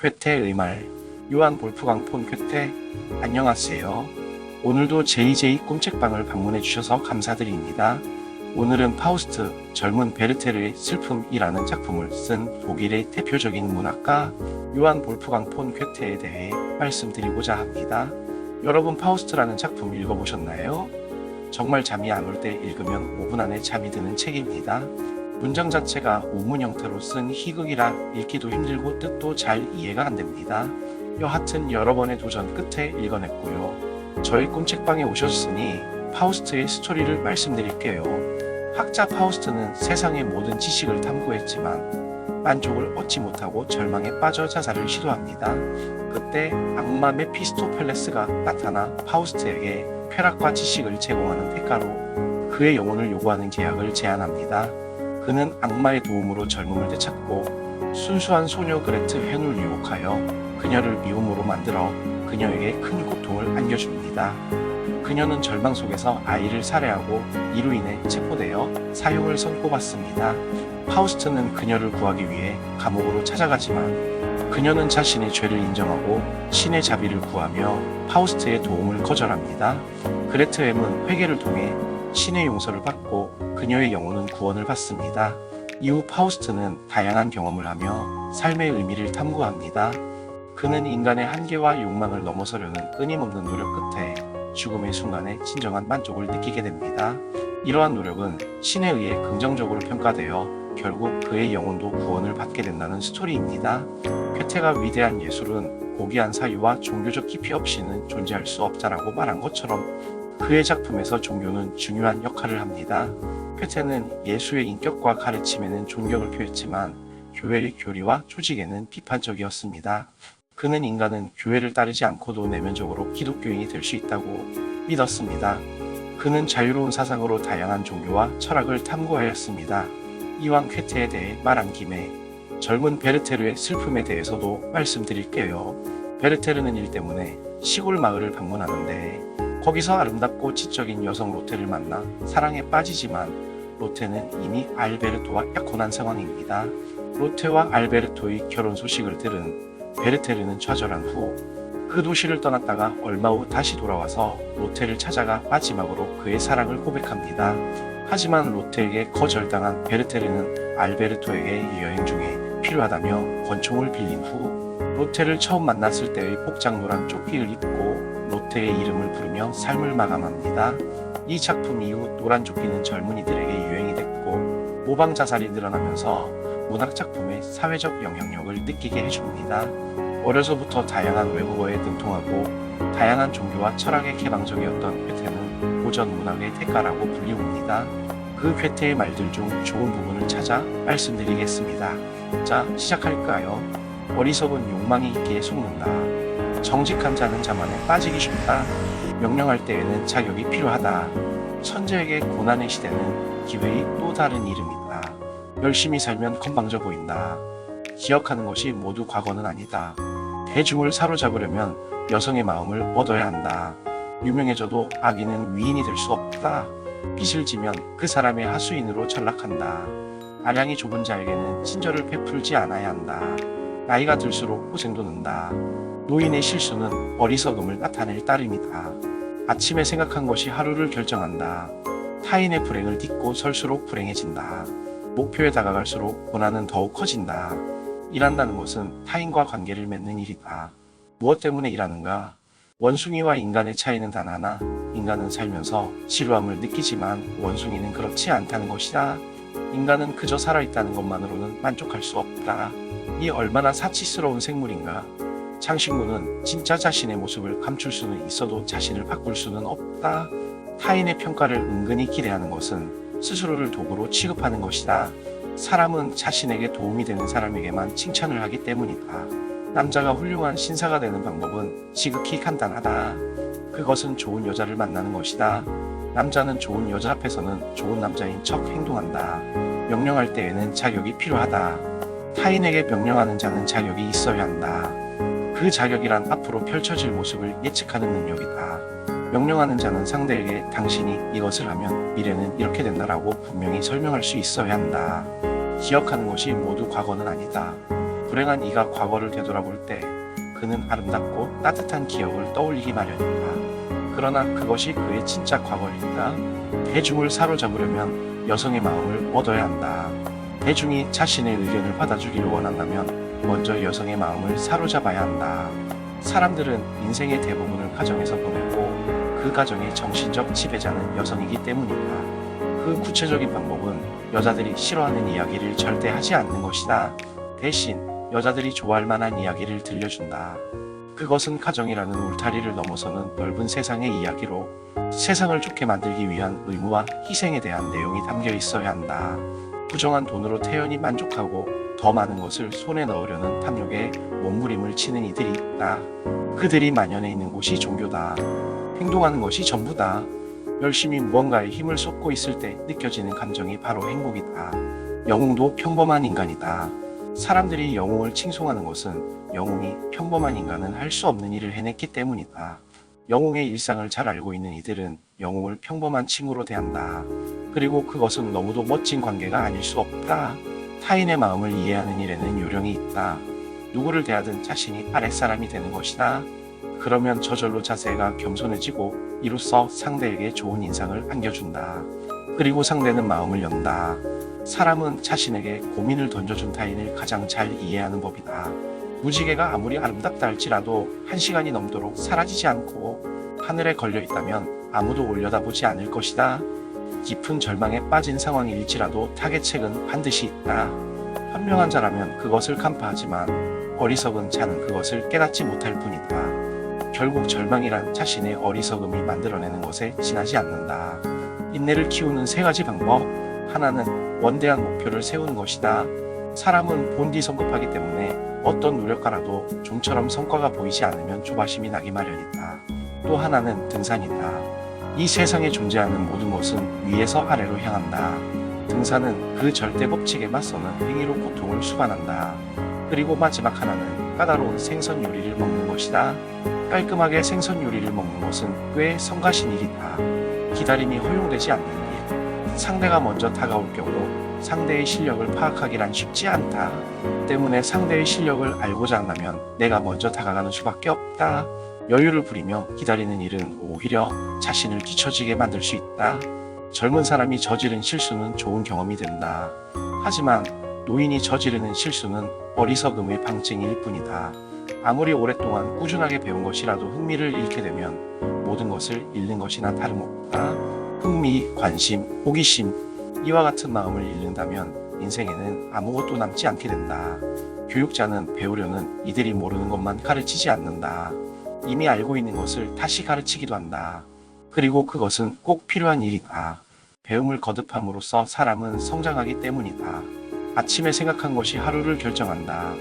쾌태의 말, 요한 볼프강 폰 쾌태. 안녕하세요. 오늘도 JJ 꿈책방을 방문해 주셔서 감사드립니다. 오늘은 파우스트, 젊은 베르테르의 슬픔이라는 작품을 쓴 독일의 대표적인 문학가 요한 볼프강 폰 쾌테에 대해 말씀드리고자 합니다. 여러분, 파우스트라는 작품 읽어보셨나요? 정말 잠이 안 올 때 읽으면 5분 안에 잠이 드는 책입니다. 문장 자체가 우문 형태로 쓴 희극이라 읽기도 힘들고 뜻도 잘 이해가 안 됩니다. 여하튼 여러 번의 도전 끝에 읽어냈고요. 저희 꿈책방에 오셨으니 파우스트의 스토리를 말씀드릴게요. 학자 파우스트는 세상의 모든 지식을 탐구했지만 만족을 얻지 못하고 절망에 빠져 자살을 시도합니다. 그때 악마 메피스토펠레스가 나타나 파우스트에게 쾌락과 지식을 제공하는 대가로 그의 영혼을 요구하는 계약을 제안합니다. 그는 악마의 도움으로 젊음을 되찾고 순수한 소녀 그레트 헨을 유혹하여 그녀를 미움으로 만들어 그녀에게 큰 고통을 안겨줍니다. 그녀는 절망 속에서 아이를 살해하고 이로 인해 체포되어 사형을 선고받습니다. 파우스트는 그녀를 구하기 위해 감옥으로 찾아가지만 그녀는 자신의 죄를 인정하고 신의 자비를 구하며 파우스트의 도움을 거절합니다. 그레트 햄은 회개를 통해 신의 용서를 받고 그녀의 영혼은 구원을 받습니다. 이후 파우스트는 다양한 경험을 하며 삶의 의미를 탐구합니다. 그는 인간의 한계와 욕망을 넘어서려는 끊임없는 노력 끝에 죽음의 순간에 진정한 만족을 느끼게 됩니다. 이러한 노력은 신에 의해 긍정적으로 평가되어 결국 그의 영혼도 구원을 받게 된다는 스토리입니다. 쾌테가 위대한 예술은 고귀한 사유와 종교적 깊이 없이는 존재할 수 없다라고 말한 것처럼 그의 작품에서 종교는 중요한 역할을 합니다. 쾌테는 예수의 인격과 가르침에는 존경을 표했지만 교회의 교리와 조직에는 비판적이었습니다. 그는 인간은 교회를 따르지 않고도 내면적으로 기독교인이 될 수 있다고 믿었습니다. 그는 자유로운 사상으로 다양한 종교와 철학을 탐구하였습니다. 이왕 쾌테에 대해 말한 김에 젊은 베르테르의 슬픔에 대해서도 말씀드릴게요. 베르테르는 일 때문에 시골 마을을 방문하는데 거기서 아름답고 지적인 여성 로테를 만나 사랑에 빠지지만 로테는 이미 알베르토와 약혼한 상황입니다. 로테와 알베르토의 결혼 소식을 들은 베르테르는 좌절한 후 그 도시를 떠났다가 얼마 후 다시 돌아와서 로테를 찾아가 마지막으로 그의 사랑을 고백합니다. 하지만 로테에게 거절당한 베르테르는 알베르토에게 여행 중에 필요하다며 권총을 빌린 후 로테를 처음 만났을 때의 복장 노란 조끼를 입고 로테의 이름을 부르며 삶을 마감합니다. 이 작품 이후 노란 조끼는 젊은이들에게 유행이 됐고 모방 자살이 늘어나면서 문학 작품의 사회적 영향력을 느끼게 해줍니다. 어려서부터 다양한 외국어에 능통하고 다양한 종교와 철학에 개방적이었던 쾌테는 고전 문학의 대가라고 불리웁니다. 그 쾌테의 말들 중 좋은 부분을 찾아 말씀드리겠습니다. 자, 시작할까요? 어리석은 욕망이 있기에 속는다. 정직한 자는 자만에 빠지기 쉽다. 명령할 때에는 자격이 필요하다. 천재에게 고난의 시대는 기회의 또 다른 이름이다. 열심히 살면 건방져 보인다. 기억하는 것이 모두 과거는 아니다. 대중을 사로잡으려면 여성의 마음을 얻어야 한다. 유명해져도 악인은 위인이 될 수 없다. 빚을 지면 그 사람의 하수인으로 전락한다. 아량이 좁은 자에게는 친절을 베풀지 않아야 한다. 나이가 들수록 고생도 는다. 노인의 실수는 어리석음을 나타낼 따름이다. 아침에 생각한 것이 하루를 결정한다. 타인의 불행을 딛고 설수록 불행해진다. 목표에 다가갈수록 고난은 더욱 커진다. 일한다는 것은 타인과 관계를 맺는 일이다. 무엇 때문에 일하는가? 원숭이와 인간의 차이는 단 하나. 인간은 살면서 지루함을 느끼지만 원숭이는 그렇지 않다는 것이다. 인간은 그저 살아있다는 것만으로는 만족할 수 없다. 이 얼마나 사치스러운 생물인가. 장신구는 진짜 자신의 모습을 감출 수는 있어도 자신을 바꿀 수는 없다. 타인의 평가를 은근히 기대하는 것은 스스로를 도구로 취급하는 것이다. 사람은 자신에게 도움이 되는 사람에게만 칭찬을 하기 때문이다. 남자가 훌륭한 신사가 되는 방법은 지극히 간단하다. 그것은 좋은 여자를 만나는 것이다. 남자는 좋은 여자 앞에서는 좋은 남자인 척 행동한다. 명령할 때에는 자격이 필요하다. 타인에게 명령하는 자는 자격이 있어야 한다. 그 자격이란 앞으로 펼쳐질 모습을 예측하는 능력이다. 명령하는 자는 상대에게 당신이 이것을 하면 미래는 이렇게 된다라고 분명히 설명할 수 있어야 한다. 기억하는 것이 모두 과거는 아니다. 불행한 이가 과거를 되돌아볼 때 그는 아름답고 따뜻한 기억을 떠올리기 마련이다. 그러나 그것이 그의 진짜 과거일까? 대중을 사로잡으려면 여성의 마음을 얻어야 한다. 대중이 자신의 의견을 받아주기를 원한다면 먼저 여성의 마음을 사로잡아야 한다. 사람들은 인생의 대부분을 가정에서 보내고 그 가정의 정신적 지배자는 여성이기 때문이다. 그 구체적인 방법은 여자들이 싫어하는 이야기를 절대 하지 않는 것이다. 대신 여자들이 좋아할 만한 이야기를 들려준다. 그것은 가정이라는 울타리를 넘어서는 넓은 세상의 이야기로 세상을 좋게 만들기 위한 의무와 희생에 대한 내용이 담겨 있어야 한다. 부정한 돈으로 태연히 만족하고 더 많은 것을 손에 넣으려는 탐욕에 몸부림을 치는 이들이 있다. 그들이 만연해 있는 곳이 종교다. 행동하는 것이 전부다. 열심히 무언가에 힘을 쏟고 있을 때 느껴지는 감정이 바로 행복이다. 영웅도 평범한 인간이다. 사람들이 영웅을 칭송하는 것은 영웅이 평범한 인간은 할 수 없는 일을 해냈기 때문이다. 영웅의 일상을 잘 알고 있는 이들은 영웅을 평범한 친구로 대한다. 그리고 그것은 너무도 멋진 관계가 아닐 수 없다. 타인의 마음을 이해하는 일에는 요령이 있다. 누구를 대하든 자신이 아랫사람이 되는 것이다. 그러면 저절로 자세가 겸손해지고 이로써 상대에게 좋은 인상을 안겨준다. 그리고 상대는 마음을 연다. 사람은 자신에게 고민을 던져준 타인을 가장 잘 이해하는 법이다. 무지개가 아무리 아름답다 할지라도 1시간이 넘도록 사라지지 않고 하늘에 걸려 있다면 아무도 올려다보지 않을 것이다. 깊은 절망에 빠진 상황일지라도 타겟책은 반드시 있다. 현명한 자라면 그것을 간파하지만 어리석은 자는 그것을 깨닫지 못할 뿐이다. 결국 절망이란 자신의 어리석음이 만들어내는 것에 지나지 않는다. 인내를 키우는 3가지 방법. 하나는 원대한 목표를 세우는 것이다. 사람은 본디 성급하기 때문에 어떤 노력가라도 좀처럼 성과가 보이지 않으면 조바심이 나기 마련이다. 또 하나는 등산이다. 이 세상에 존재하는 모든 것은 위에서 아래로 향한다. 등산은 그 절대 법칙에 맞서는 행위로 고통을 수반한다. 그리고 마지막 하나는 까다로운 생선 요리를 먹는 것이다. 깔끔하게 생선 요리를 먹는 것은 꽤 성가신 일이다. 기다림이 허용되지 않는 일. 상대가 먼저 다가올 경우 상대의 실력을 파악하기란 쉽지 않다. 때문에 상대의 실력을 알고자 한다면 내가 먼저 다가가는 수밖에 없다. 여유를 부리며 기다리는 일은 오히려 자신을 뒤처지게 만들 수 있다. 젊은 사람이 저지른 실수는 좋은 경험이 된다. 하지만 노인이 저지르는 실수는 어리석음의 방증일 뿐이다. 아무리 오랫동안 꾸준하게 배운 것이라도 흥미를 잃게 되면 모든 것을 잃는 것이나 다름없다. 흥미, 관심, 호기심, 이와 같은 마음을 잃는다면 인생에는 아무것도 남지 않게 된다. 교육자는 배우려는 이들이 모르는 것만 가르치지 않는다. 이미 알고 있는 것을 다시 가르치기도 한다. 그리고 그것은 꼭 필요한 일이다. 배움을 거듭함으로써 사람은 성장하기 때문이다. 아침에 생각한 것이 하루를 결정한다.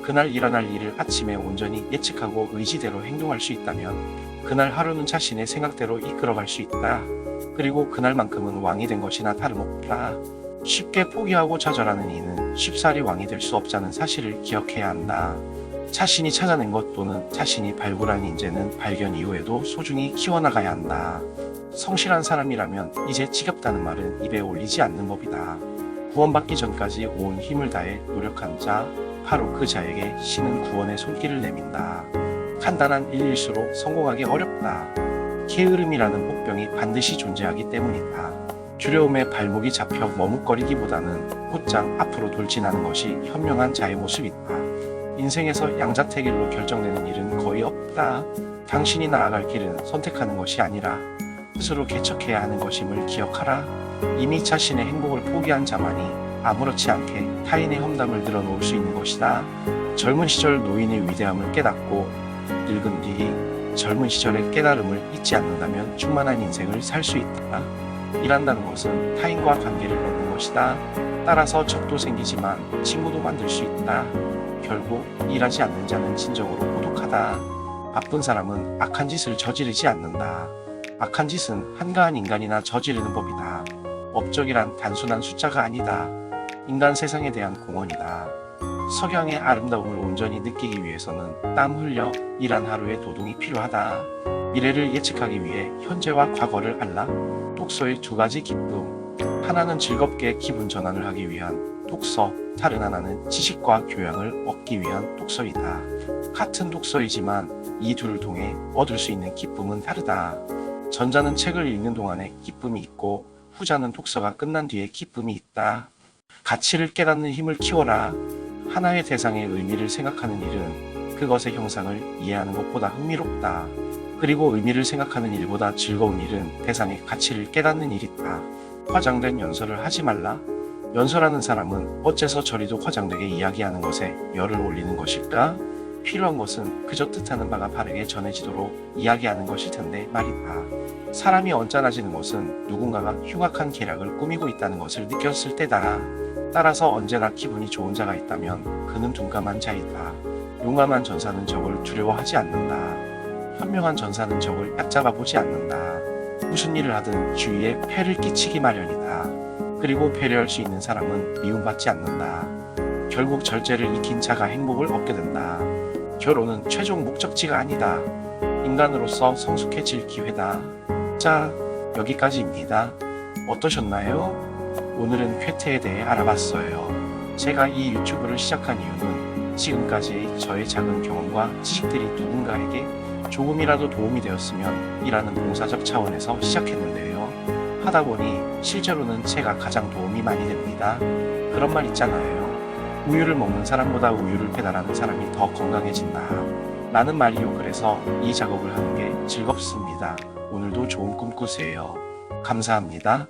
그날 일어날 일을 아침에 온전히 예측하고 의지대로 행동할 수 있다면 그날 하루는 자신의 생각대로 이끌어갈 수 있다. 그리고 그날만큼은 왕이 된 것이나 다름없다. 쉽게 포기하고 좌절하는 이는 쉽사리 왕이 될 수 없다는 사실을 기억해야 한다. 자신이 찾아낸 것 또는 자신이 발굴한 인재는 발견 이후에도 소중히 키워나가야 한다. 성실한 사람이라면 이제 지겹다는 말은 입에 올리지 않는 법이다. 구원받기 전까지 온 힘을 다해 노력한 자, 바로 그 자에게 신은 구원의 손길을 내민다. 간단한 일일수록 성공하기 어렵다. 게으름이라는 복병이 반드시 존재하기 때문이다. 두려움에 발목이 잡혀 머뭇거리기보다는 곧장 앞으로 돌진하는 것이 현명한 자의 모습이다. 인생에서 양자택일로 결정되는 일은 거의 없다. 당신이 나아갈 길은 선택하는 것이 아니라 스스로 개척해야 하는 것임을 기억하라. 이미 자신의 행복을 포기한 자만이 아무렇지 않게 타인의 험담을 늘어놓을 수 있는 것이다. 젊은 시절 노인의 위대함을 깨닫고 늙은 뒤 젊은 시절의 깨달음을 잊지 않는다면 충만한 인생을 살 수 있다. 일한다는 것은 타인과 관계를 맺는 것이다. 따라서 적도 생기지만 친구도 만들 수 있다. 결국 일하지 않는 자는 진정으로 고독하다. 바쁜 사람은 악한 짓을 저지르지 않는다. 악한 짓은 한가한 인간이나 저지르는 법이다. 업적이란 단순한 숫자가 아니다. 인간 세상에 대한 공헌이다. 석양의 아름다움을 온전히 느끼기 위해서는 땀 흘려 일한 하루의 도동이 필요하다. 미래를 예측하기 위해 현재와 과거를 알라. 독서의 2가지 기쁨. 하나는 즐겁게 기분 전환을 하기 위한 독서, 다른 하나는 지식과 교양을 얻기 위한 독서이다. 같은 독서이지만 이 둘을 통해 얻을 수 있는 기쁨은 다르다. 전자는 책을 읽는 동안에 기쁨이 있고 후자는 독서가 끝난 뒤에 기쁨이 있다. 가치를 깨닫는 힘을 키워라. 하나의 대상의 의미를 생각하는 일은 그것의 형상을 이해하는 것보다 흥미롭다. 그리고 의미를 생각하는 일보다 즐거운 일은 대상의 가치를 깨닫는 일이다. 화장된 연설을 하지 말라. 연설하는 사람은 어째서 저리도 화장되게 이야기하는 것에 열을 올리는 것일까? 필요한 것은 그저 뜻하는 바가 바르게 전해지도록 이야기하는 것일 텐데 말이다. 사람이 언짢아지는 것은 누군가가 흉악한 계략을 꾸미고 있다는 것을 느꼈을 때다. 따라서 언제나 기분이 좋은 자가 있다면 그는 둔감한 자이다. 용감한 전사는 적을 두려워하지 않는다. 현명한 전사는 적을 얕잡아 보지 않는다. 무슨 일을 하든 주위에 폐를 끼치기 마련이다. 그리고 배려할 수 있는 사람은 미움받지 않는다. 결국 절제를 익힌 자가 행복을 얻게 된다. 결혼은 최종 목적지가 아니다. 인간으로서 성숙해질 기회다. 자, 여기까지입니다. 어떠셨나요? 오늘은 쾌태에 대해 알아봤어요. 제가 이 유튜브를 시작한 이유는 지금까지 저의 작은 경험과 지식들이 누군가에게 조금이라도 도움이 되었으면 이라는 봉사적 차원에서 시작했는데요. 하다 보니 실제로는 제가 가장 도움이 많이 됩니다. 그런 말 있잖아요. 우유를 먹는 사람보다 우유를 배달하는 사람이 더 건강해진다. 라는 말이요. 그래서 이 작업을 하는 게 즐겁습니다. 오늘도 좋은 꿈 꾸세요. 감사합니다.